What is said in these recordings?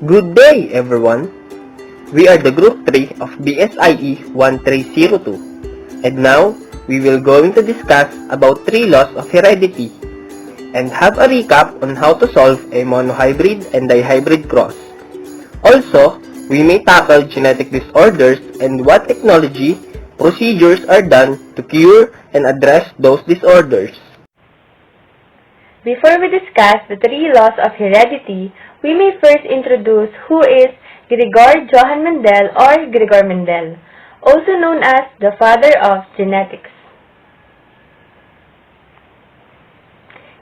Good day, everyone. We are the Group 3 of BSIE 1302. And now, we will going to discuss about 3 laws of heredity and have a recap on how to solve a monohybrid and dihybrid cross. Also, we may tackle genetic disorders and what technology procedures are done to cure and address those disorders. Before we discuss the 3 laws of heredity, we may first introduce who is Gregor Johann Mendel or Gregor Mendel, also known as the father of genetics.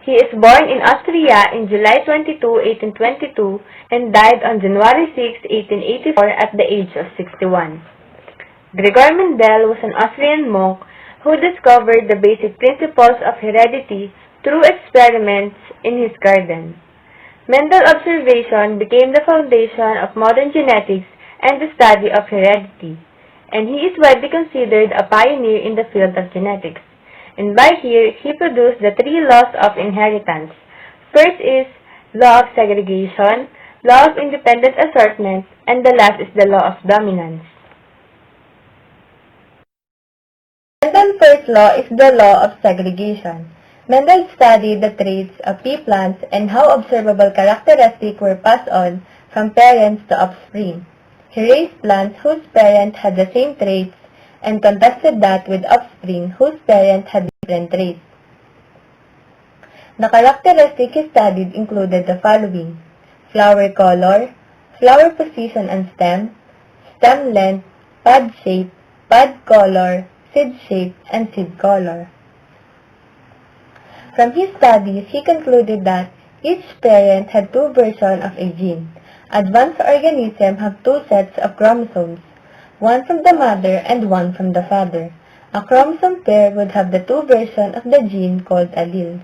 He is born in Austria in July 22, 1822 and died on January 6, 1884 at the age of 61. Gregor Mendel was an Austrian monk who discovered the basic principles of heredity through experiments in his garden. Mendel's observation became the foundation of modern genetics and the study of heredity, and he is widely considered a pioneer in the field of genetics. And by here, he produced the 3 laws of inheritance. First is law of segregation, law of independent assortment, and the last is the law of dominance. Mendel's first law is the law of segregation. Mendel studied the traits of pea plants and how observable characteristics were passed on from parents to offspring. He raised plants whose parents had the same traits and contrasted that with offspring whose parents had different traits. The characteristics he studied included the following: flower color, flower position and stem length, pod shape, pod color, seed shape, and seed color. From his studies, he concluded that each parent had 2 versions of a gene. Advanced organisms have 2 sets of chromosomes, one from the mother and one from the father. A chromosome pair would have the 2 versions of the gene called alleles.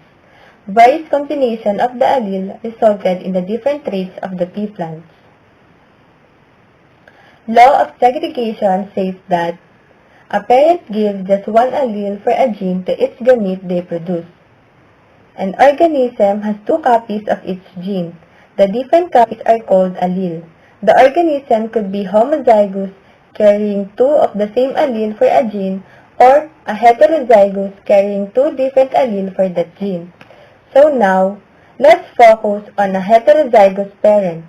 Various combinations of the allele resulted in the different traits of the pea plants. Law of segregation says that a parent gives just one allele for a gene to each gamete they produce. An organism has 2 copies of each gene. The different copies are called allele. The organism could be homozygous, carrying 2 of the same allele for a gene, or a heterozygous, carrying 2 different alleles for that gene. So now, let's focus on a heterozygous parent.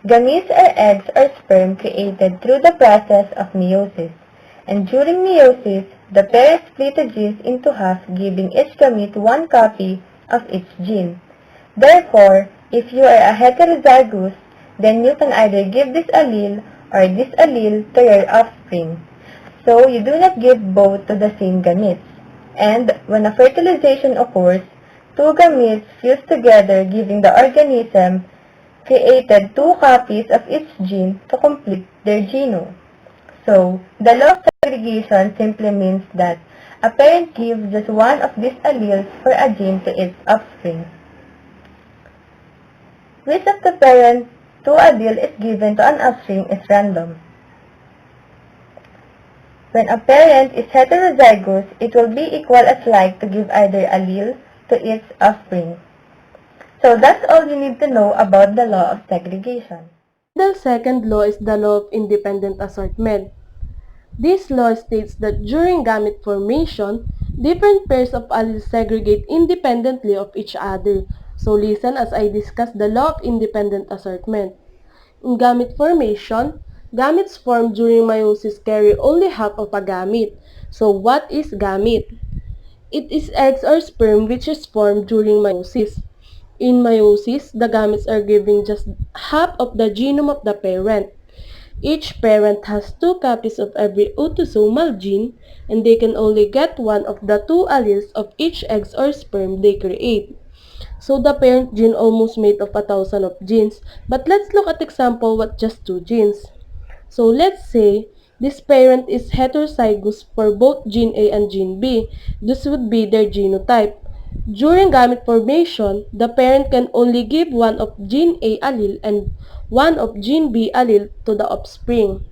Gametes are eggs or sperm created through the process of meiosis. And during meiosis, the parent split the genes into half, giving each gamete 1 copy of each gene. Therefore, if you are a heterozygous, then you can either give this allele or this allele to your offspring. So, you do not give both to the same gametes. And when a fertilization occurs, 2 gametes fuse together, giving the organism created 2 copies of each gene to complete their genome. So, the law of segregation simply means that a parent gives just one of these alleles for a gene to its offspring. Which of the parent 2 allele is given to an offspring is random. When a parent is heterozygous, it will be equal as like to give either allele to its offspring. So that's all you need to know about the law of segregation. The second law is the law of independent assortment. This law states that during gamete formation, different pairs of alleles segregate independently of each other. So listen as I discuss the law of independent assortment. In gamete formation, gametes formed during meiosis carry only half of a gamete. So what is gamete? It is eggs or sperm which is formed during meiosis. In meiosis, the gametes are given just half of the genome of the parent. Each parent has 2 copies of every autosomal gene, and they can only get one of the 2 alleles of each egg or sperm they create. So the parent gene almost made of 1,000 of genes, but let's look at example with just 2 genes. So let's say this parent is heterozygous for both gene A and gene B. This would be their genotype. During gamete formation, the parent can only give one of gene A allele and one of gene B allele to the offspring.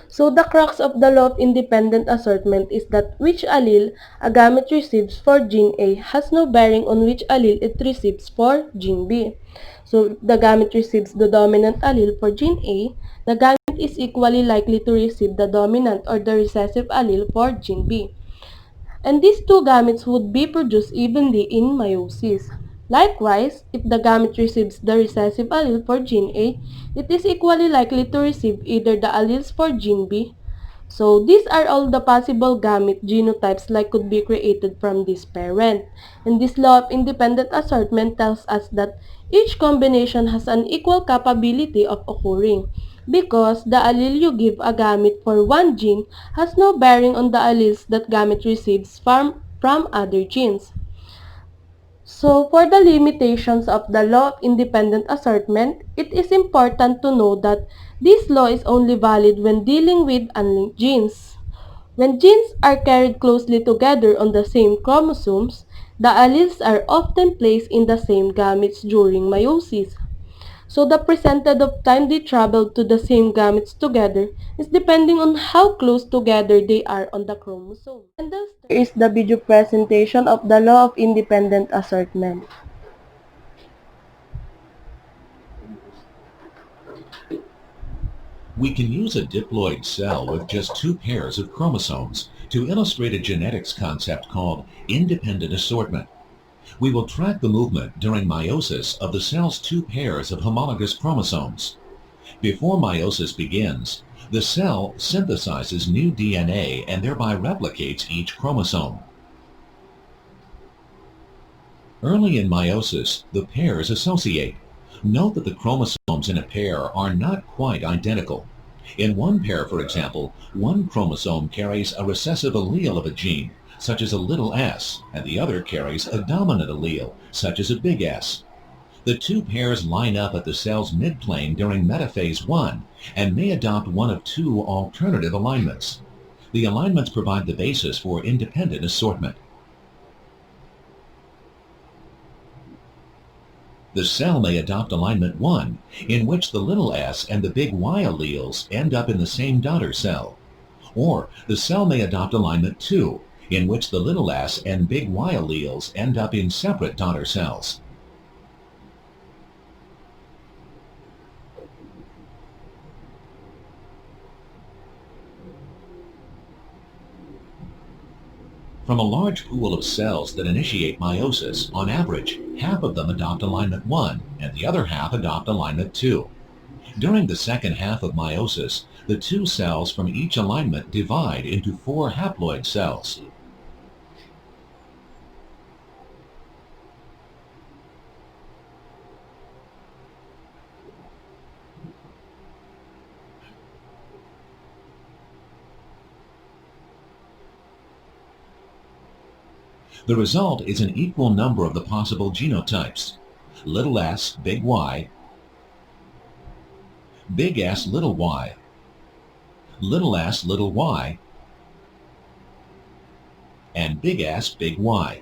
So the crux of the law of independent assortment is that which allele a gamete receives for gene A has no bearing on which allele it receives for gene B. So if the gamete receives the dominant allele for gene A, the gamete is equally likely to receive the dominant or the recessive allele for gene B. And these two gametes would be produced evenly in meiosis. Likewise, if the gamete receives the recessive allele for gene A, it is equally likely to receive either the alleles for gene B. So these are all the possible gamete genotypes that could be created from this parent. And this law of independent assortment tells us that each combination has an equal capability of occurring because the allele you give a gamete for one gene has no bearing on the alleles that gamete receives from other genes. So, for the limitations of the law of independent assortment, it is important to know that this law is only valid when dealing with unlinked genes. When genes are carried closely together on the same chromosomes, the alleles are often placed in the same gametes during meiosis. So the percentage of time they travel to the same gametes together is depending on how close together they are on the chromosome. And thus, there is the video presentation of the law of independent assortment. We can use a diploid cell with just two pairs of chromosomes to illustrate a genetics concept called independent assortment. We will track the movement during meiosis of the cell's two pairs of homologous chromosomes. Before meiosis begins, the cell synthesizes new DNA and thereby replicates each chromosome. Early in meiosis, the pairs associate. Note that the chromosomes in a pair are not quite identical. In one pair, for example, one chromosome carries a recessive allele of a gene, such as a little s, and the other carries a dominant allele, such as a big S. The two pairs line up at the cell's midplane during metaphase 1 and may adopt one of two alternative alignments. The alignments provide the basis for independent assortment. The cell may adopt alignment 1, in which the little s and the big Y alleles end up in the same daughter cell. Or the cell may adopt alignment 2, in which the little s and big Y alleles end up in separate daughter cells. From a large pool of cells that initiate meiosis, on average, half of them adopt alignment 1 and the other half adopt alignment 2. During the second half of meiosis, the two cells from each alignment divide into 4 haploid cells. The result is an equal number of the possible genotypes: little s, big Y, big S, little y, little s, little y, and big S, big Y.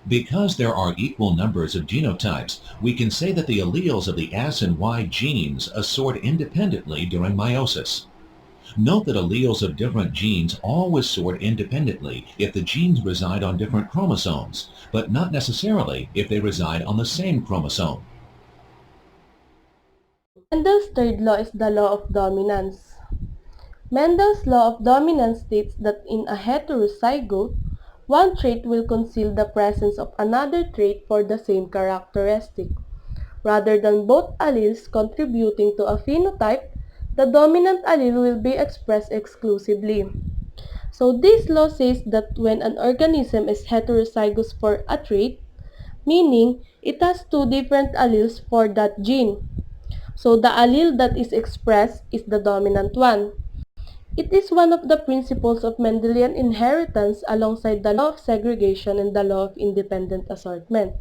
Because there are equal numbers of genotypes, we can say that the alleles of the S and Y genes assort independently during meiosis. Note that alleles of different genes always sort independently if the genes reside on different chromosomes, but not necessarily if they reside on the same chromosome. Mendel's third law is the law of dominance. Mendel's law of dominance states that in a heterozygote, one trait will conceal the presence of another trait for the same characteristic. Rather than both alleles contributing to a phenotype, the dominant allele will be expressed exclusively. So this law says that when an organism is heterozygous for a trait, meaning it has two different alleles for that gene, so the allele that is expressed is the dominant one. It is one of the principles of Mendelian inheritance alongside the law of segregation and the law of independent assortment.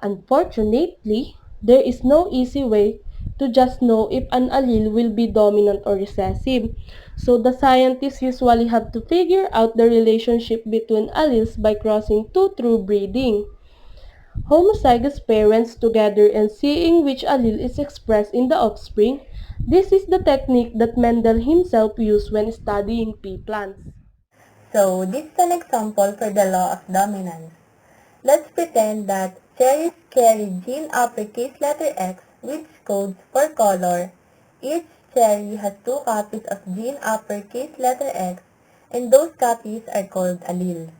Unfortunately, there is no easy way to just know if an allele will be dominant or recessive. So the scientists usually have to figure out the relationship between alleles by crossing two through breeding. homozygous parents together and seeing which allele is expressed in the offspring. This is the technique that Mendel himself used when studying pea plants. So, this is an example for the law of dominance. Let's pretend that cherries carry gene uppercase letter X, which codes for color. Each cherry has 2 copies of gene uppercase letter X, and those copies are called alleles.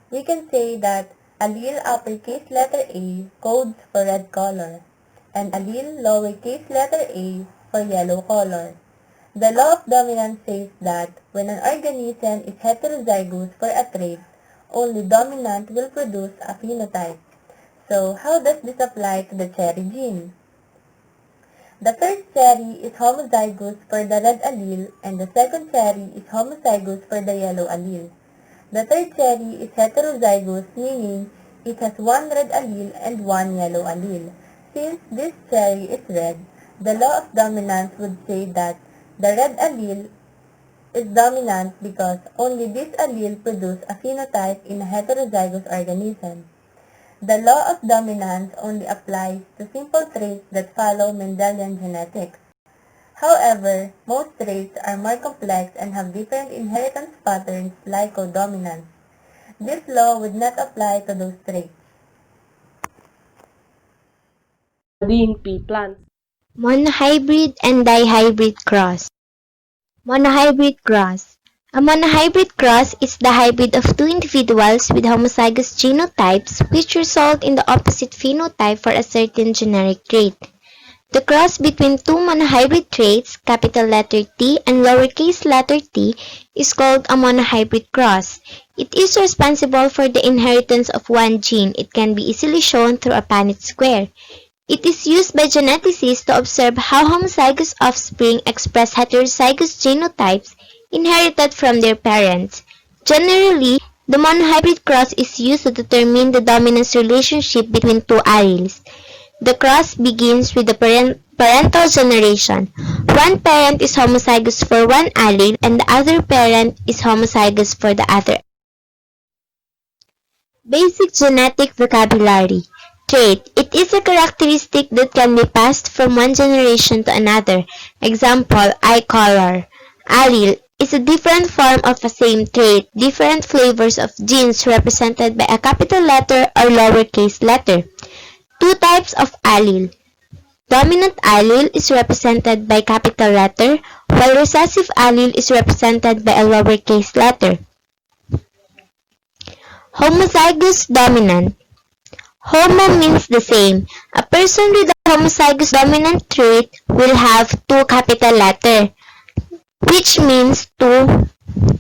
We can say that allele uppercase letter A codes for red color, and allele lowercase letter a for yellow color. The law of dominance says that when an organism is heterozygous for a trait, only dominant will produce a phenotype. So, how does this apply to the cherry gene? The first cherry is homozygous for the red allele and the second cherry is homozygous for the yellow allele. The third cherry is heterozygous, meaning it has 1 red allele and 1 yellow allele. Since this cherry is red, the law of dominance would say that the red allele is dominant because only this allele produces a phenotype in a heterozygous organism. The law of dominance only applies to simple traits that follow Mendelian genetics. However, most traits are more complex and have different inheritance patterns like codominance. This law would not apply to those traits. Studying pea plants. Monohybrid and dihybrid cross. Monohybrid cross. A monohybrid cross is the hybrid of 2 individuals with homozygous genotypes which result in the opposite phenotype for a certain generic trait. The cross between 2 monohybrid traits, capital letter T and lowercase letter t, is called a monohybrid cross. It is responsible for the inheritance of one gene. It can be easily shown through a Punnett square. It is used by geneticists to observe how homozygous offspring express heterozygous genotypes inherited from their parents. Generally, the monohybrid cross is used to determine the dominance relationship between 2 alleles. The cross begins with the parental generation. One parent is homozygous for one allele and the other parent is homozygous for the other. Basic genetic vocabulary. Trait. It is a characteristic that can be passed from one generation to another. Example, eye color. Allele is a different form of a same trait, different flavors of genes represented by a capital letter or lowercase letter. 2 types of allele. Dominant allele is represented by capital letter, while recessive allele is represented by a lowercase letter. Homozygous dominant. Homo means the same. A person with a homozygous dominant trait will have 2 capital letter, which means 2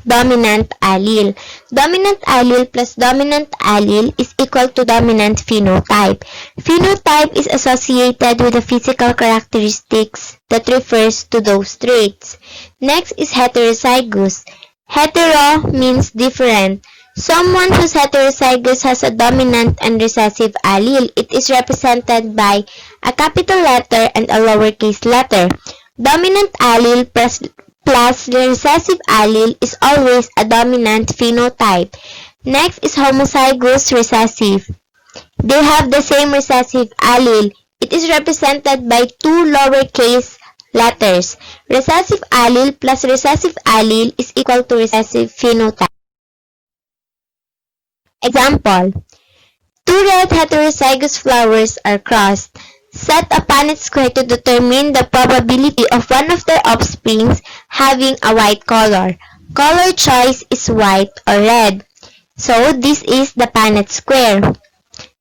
dominant allele. Dominant allele plus dominant allele is equal to dominant phenotype. Phenotype is associated with the physical characteristics that refers to those traits. Next is heterozygous. Hetero means different. Someone whose heterozygous has a dominant and recessive allele. It is represented by a capital letter and a lowercase letter. Dominant allele plus recessive allele is always a dominant phenotype. Next is homozygous recessive. They have the same recessive allele. It is represented by 2 lowercase letters. Recessive allele plus recessive allele is equal to recessive phenotype. Example, 2 red heterozygous flowers are crossed. Set a Punnett square to determine the probability of one of their offsprings having a white color. Color choice is white or red. So, this is the Punnett square.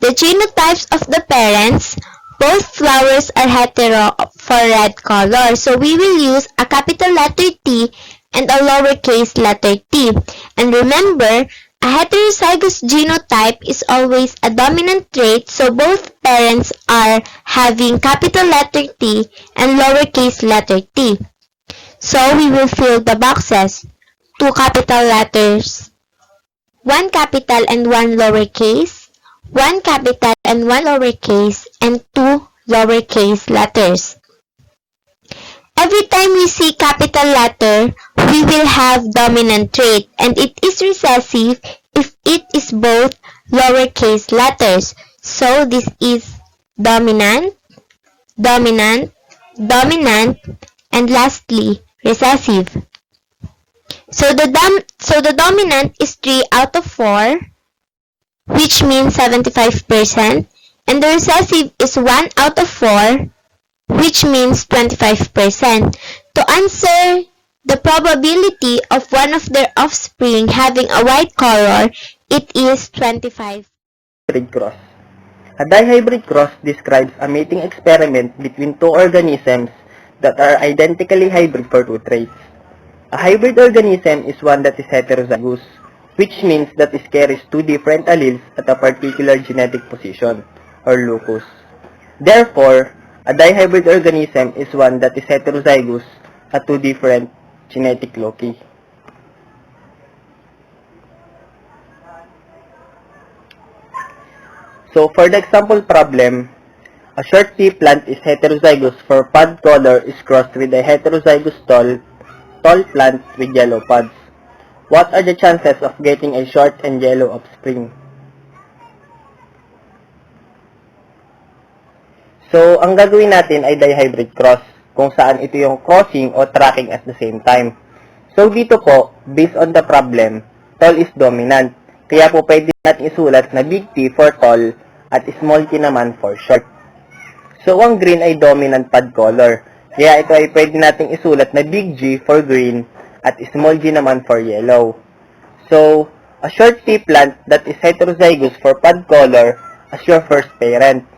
The genotypes of the parents, both flowers are hetero for red color. So, we will use a capital letter T and a lowercase letter t. And remember, a heterozygous genotype is always a dominant trait, so both parents are having capital letter T and lowercase letter t. So we will fill the boxes. 2 capital letters, 1 capital and 1 lowercase, 1 capital and 1 lowercase, and 2 lowercase letters. Every time we see capital letter, we will have dominant trait, and it is recessive if it is both lowercase letters. So this is dominant, dominant, dominant, and lastly, recessive. So the dominant is 3 out of 4, which means 75%, and the recessive is 1 out of 4, which means 25%. To answer the probability of one of their offspring having a white color, it is 25. Hybrid cross. A dihybrid cross describes a mating experiment between two organisms that are identically hybrid for two traits. A hybrid organism is one that is heterozygous, which means that it carries two different alleles at a particular genetic position, or locus. Therefore, a dihybrid organism is one that is heterozygous at two different genetic loci. So, for the example problem, a short pea plant is heterozygous for pod color is crossed with a heterozygous tall plant with yellow pods. What are the chances of getting a short and yellow offspring? So, ang gagawin natin ay dihybrid cross, kung saan ito yung crossing o tracking at the same time. So, dito po, based on the problem, tall is dominant. Kaya po pwede natin isulat na big T for tall at small t naman for short. So, ang green ay dominant pod color. Kaya ito ay pwede nating isulat na big G for green at small g naman for yellow. So, a short pea plant that is heterozygous for pod color as your first parent.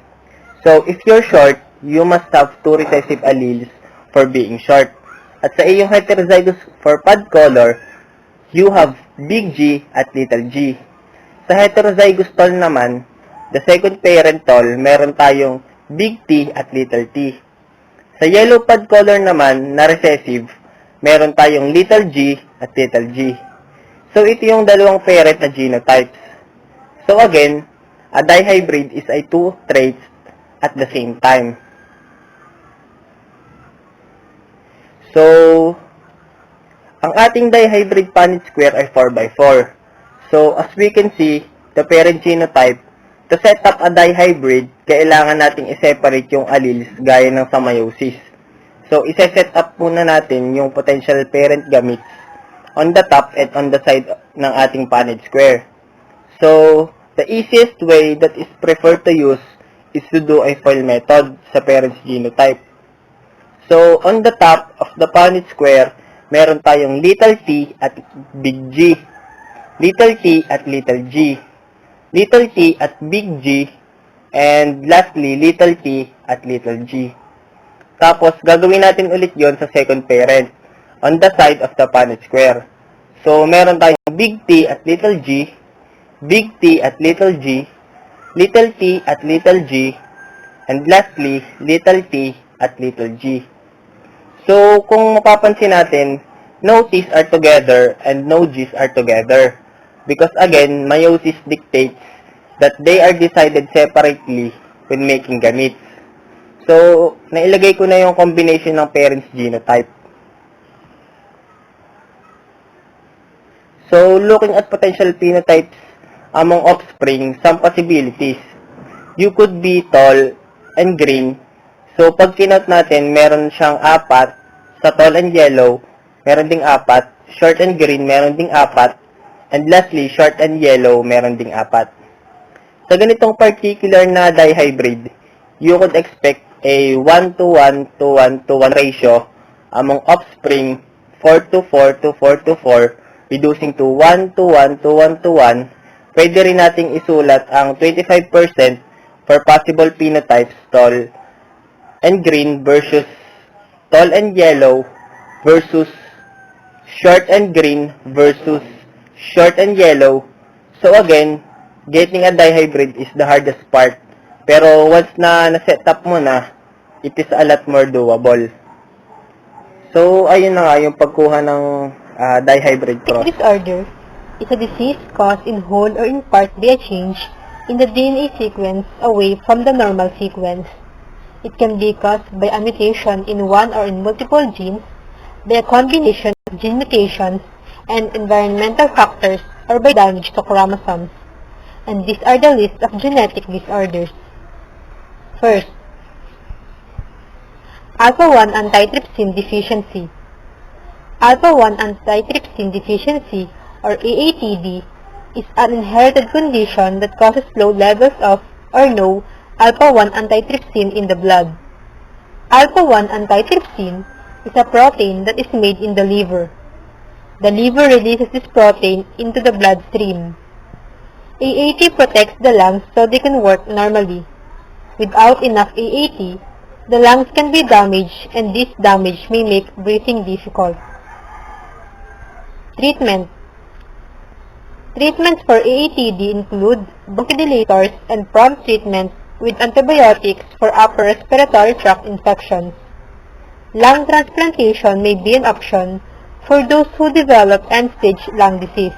So, if you're short, you must have two recessive alleles for being short. At sa iyong heterozygous for pod color, you have big G at little g. Sa heterozygous tall naman, the second parent tall, meron tayong big T at little t. Sa yellow pod color naman na recessive, meron tayong little g at little g. So, ito yung dalawang parent na genotypes. So, again, a dihybrid is ay two traits at the same time. So, ang ating dihybrid Punnett square ay 4x4. So, as we can see, the parent genotype, to set up a dihybrid, kailangan nating i-separate yung alleles gaya ng sa meiosis. So, i-set up muna natin yung potential parent gametes on the top and on the side ng ating Punnett square. So, the easiest way that is preferred to use is to do a FOIL method sa parent's genotype. So, on the top of the Punnett square, meron tayong little t at big G, little t at little g, little t at big G, and lastly, little t at little g. Tapos, gagawin natin ulit yon sa second parent on the side of the Punnett square. So, meron tayong big T at little g, big T at little g, little t at little g, and lastly, little t at little g. So, kung mapapansin natin, no T's are together and no G's are together. Because again, meiosis dictates that they are decided separately when making gametes. So, nailagay ko na yung combination ng parents' genotype. So, looking at potential phenotypes among offspring, some possibilities. You could be tall and green. So, pag kinot natin, meron siyang 4. Sa tall and yellow, meron ding 4. Short and green, meron ding 4. And lastly, short and yellow, meron ding 4. Sa ganitong particular na dihybrid, you could expect a 1-to-1-to-1-to-1 ratio among offspring 4-to-4-to-4-to-4, reducing to 1-to-1-to-1-to-1. Pwede rin nating isulat ang 25% for possible phenotypes tall and green versus tall and yellow versus short and green versus short and yellow. So again, getting a dihybrid is the hardest part. Pero once na na-set up mo na, it is a lot more doable. So ayun na nga yung pagkuha ng dihybrid cross. Disorder is a disease caused in whole or in part by a change in the DNA sequence away from the normal sequence. It can be caused by a mutation in one or in multiple genes, by a combination of gene mutations and environmental factors, or by damage to chromosomes. and these are the list of genetic disorders. First, alpha-1 antitrypsin deficiency. Alpha-1 antitrypsin deficiency, or AATD, is an inherited condition that causes low levels of, or no, alpha-1 antitrypsin in the blood. Alpha-1 antitrypsin is a protein that is made in the liver. The liver releases this protein into the bloodstream. AAT protects the lungs so they can work normally. Without enough AAT, the lungs can be damaged, and this damage may make breathing difficult. Treatment. Treatments for AATD include bronchodilators and prompt treatment with antibiotics for upper respiratory tract infections. Lung transplantation may be an option for those who develop end-stage lung disease.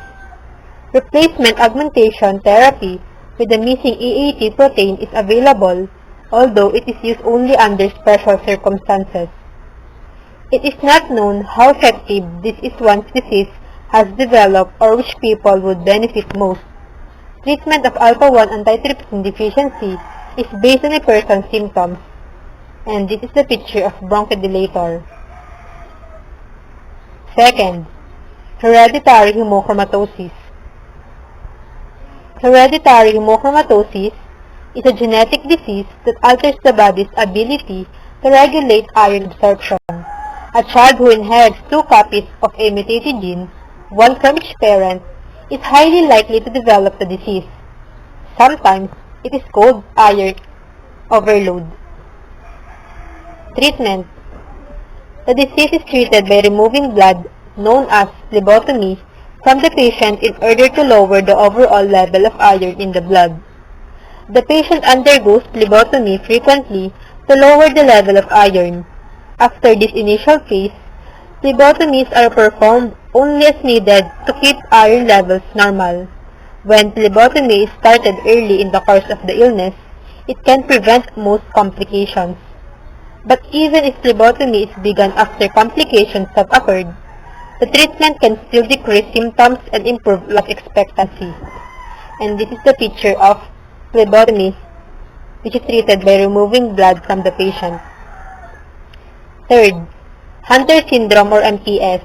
Replacement augmentation therapy with the missing AAT protein is available, although it is used only under special circumstances. It is not known how effective this is once disease has developed or which people would benefit most. Treatment of alpha-1 antitrypsin deficiency is based on a person's symptoms, and this is the picture of bronchodilator. Second, hereditary hemochromatosis. Hereditary hemochromatosis is a genetic disease that alters the body's ability to regulate iron absorption. A child who inherits 2 copies of a mutated gene, one from each parent, is highly likely to develop the disease. Sometimes, it is called iron overload. Treatment. The disease is treated by removing blood, known as phlebotomy, from the patient in order to lower the overall level of iron in the blood. The patient undergoes phlebotomy frequently to lower the level of iron. After this initial phase, phlebotomies are performed only as needed to keep iron levels normal. When phlebotomy is started early in the course of the illness, it can prevent most complications. But even if phlebotomy is begun after complications have occurred, the treatment can still decrease symptoms and improve life expectancy. And this is the picture of phlebotomy, which is treated by removing blood from the patient. Third, Hunter syndrome or MPS.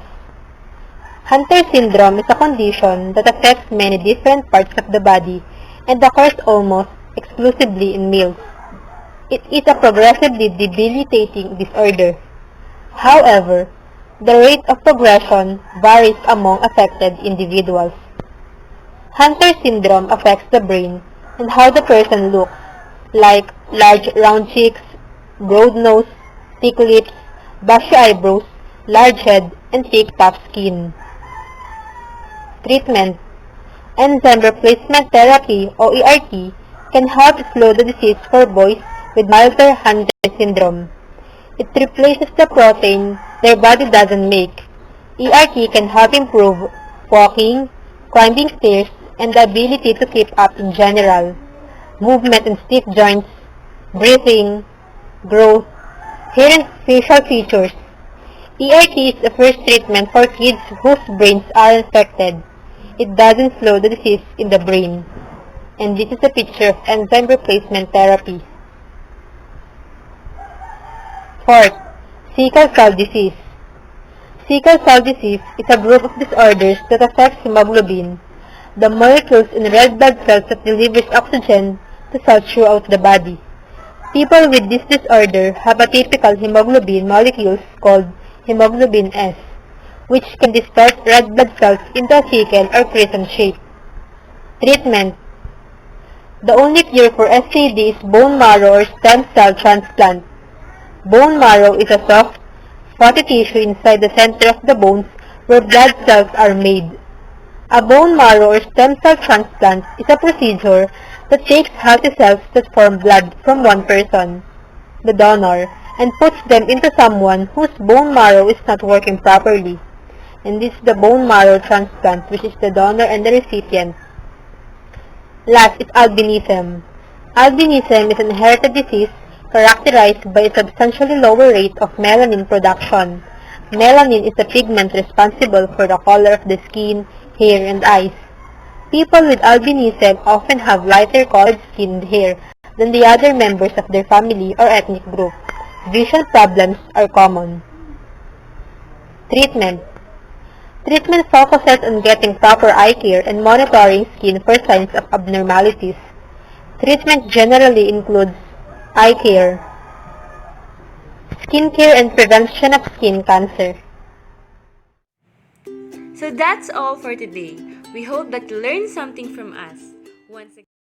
Hunter syndrome is a condition that affects many different parts of the body and occurs almost exclusively in males. It is a progressively debilitating disorder. However, the rate of progression varies among affected individuals. Hunter syndrome affects the brain and how the person looks, like large round cheeks, broad nose, thick lips, bushy eyebrows, large head, and thick tough skin. Treatment. Enzyme replacement therapy or ERT can help slow the disease for boys with milder Hunter syndrome. It replaces the protein their body doesn't make. ERT can help improve walking, climbing stairs, and the ability to keep up in general, movement in stiff joints, breathing, growth, hair and facial features. ERT is the first treatment for kids whose brains are infected. It doesn't slow the disease in the brain. And this is a picture of enzyme replacement therapy. Fourth, sickle cell disease. Sickle cell disease is a group of disorders that affects hemoglobin, the molecules in red blood cells that delivers oxygen to cells throughout the body. People with this disorder have atypical hemoglobin molecules called hemoglobin S, which can distort red blood cells into a sickle or crescent shape. Treatment. The only cure for SCD is bone marrow or stem cell transplant. Bone marrow is a soft, fatty tissue inside the center of the bones where blood cells are made. A bone marrow or stem cell transplant is a procedure that takes healthy cells that form blood from one person, the donor, and puts them into someone whose bone marrow is not working properly. And this is the bone marrow transplant, which is the donor and the recipient. Last is albinism. Albinism is an inherited disease characterized by a substantially lower rate of melanin production. Melanin is the pigment responsible for the color of the skin, hair, and eyes. People with albinism often have lighter colored skinned hair than the other members of their family or ethnic group. Vision problems are common. Treatment. Treatment focuses on getting proper eye care and monitoring skin for signs of abnormalities. Treatment generally includes eye care, skin care, and prevention of skin cancer. So that's all for today. We hope that you learned something from us. Once again,